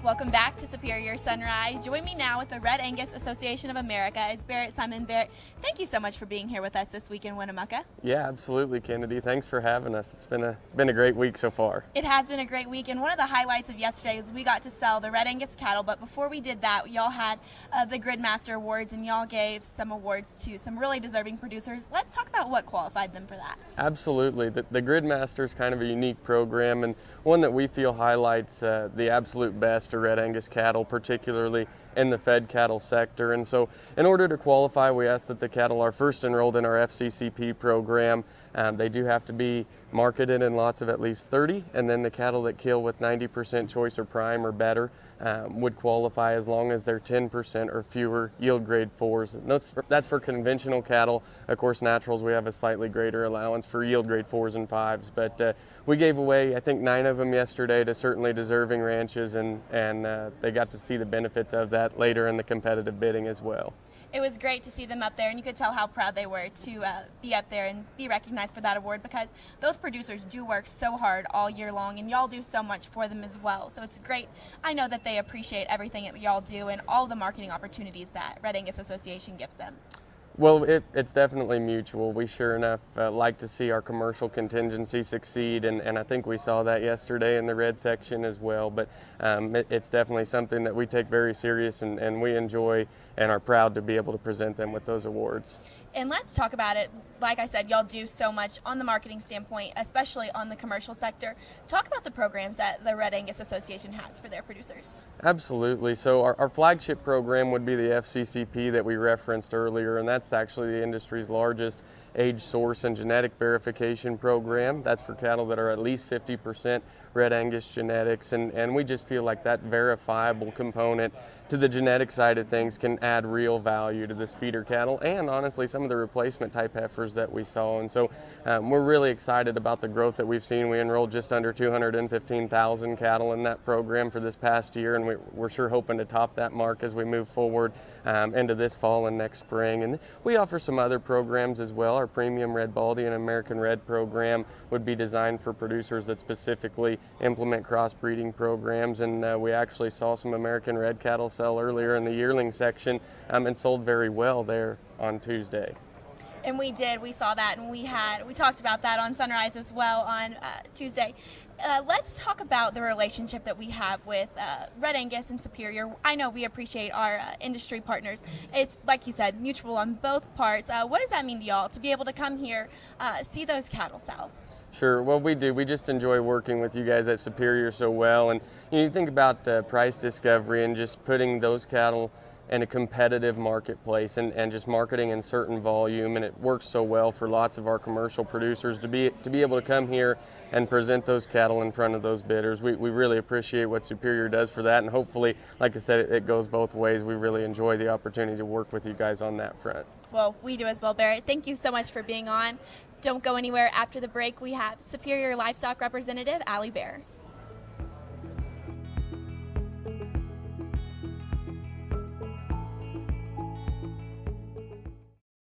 Welcome back to Superior Sunrise. Join me now with the Red Angus Association of America. It's Barrett. Barrett, thank you so much for being here with us this week in Winnemucca. Yeah, absolutely, Kennedy. Thanks for having us. It's been a great week so far. It has been a great week, and one of the highlights of yesterday was we got to sell the Red Angus cattle. But before we did that, y'all had the Gridmaster Awards, and y'all gave some awards to some really deserving producers. Let's talk about what qualified them for that. Absolutely. The Gridmaster is kind of a unique program, and one that we feel highlights the absolute best of Red Angus cattle, particularly in the fed cattle sector. And so in order to qualify, we ask that the cattle are first enrolled in our FCCP program. They do have to be marketed in lots of at least 30, and then the cattle that kill with 90% choice or prime or better would qualify as long as they're 10% or fewer yield grade 4s. And that's for conventional cattle. Of course, naturals, we have a slightly greater allowance for yield grade 4s and 5s, but we gave away, I think, 9 of them yesterday to certainly deserving ranches, and they got to see the benefits of that later in the competitive bidding as well. It was great to see them up there, and you could tell how proud they were to be up there and be recognized for that award, because those producers do work so hard all year long, and y'all do so much for them as well. So it's great. I know that they appreciate everything that y'all do and all the marketing opportunities that Red Angus Association gives them. Well, it's definitely mutual. We sure enough like to see our commercial contingency succeed, and I think we saw that yesterday in the red section as well. But it's definitely something that we take very serious, and we enjoy and are proud to be able to present them with those awards. And let's talk about it. Like I said, y'all do so much on the marketing standpoint, especially on the commercial sector. Talk about the programs that the Red Angus Association has for their producers. Absolutely. So our flagship program would be the FCCP that we referenced earlier, and that's actually the industry's largest age, source, and genetic verification program. That's for cattle that are at least 50% Red Angus genetics, and we just feel like that verifiable component to the genetic side of things can add real value to this feeder cattle, and honestly some of the replacement type heifers that we saw. And so we're really excited about the growth that we've seen. We enrolled just under 215,000 cattle in that program for this past year, and we're sure hoping to top that mark as we move forward into this fall and next spring. And we offer some other programs as well. Our premium Red Baldy and American Red program would be designed for producers that specifically implement crossbreeding programs, and we actually saw some American Red cattle sell earlier in the yearling section and sold very well there on Tuesday. And we saw that, and we talked about that on Sunrise as well on Tuesday. Let's talk about the relationship that we have with Red Angus and Superior. I know we appreciate our industry partners. It's, like you said, mutual on both parts. What does that mean to y'all to be able to come here, see those cattle sell? Sure. Well, we do. We just enjoy working with you guys at Superior so well. And you think about price discovery and just putting those cattle in a competitive marketplace and just marketing in certain volume, and it works so well for lots of our commercial producers to be able to come here and present those cattle in front of those bidders. We really appreciate what Superior does for that, and hopefully, like I said, it goes both ways. We really enjoy the opportunity to work with you guys on that front. Well, we do as well, Barrett. Thank you so much for being on. Don't go anywhere. After the break, we have Superior Livestock Representative Allie Bear.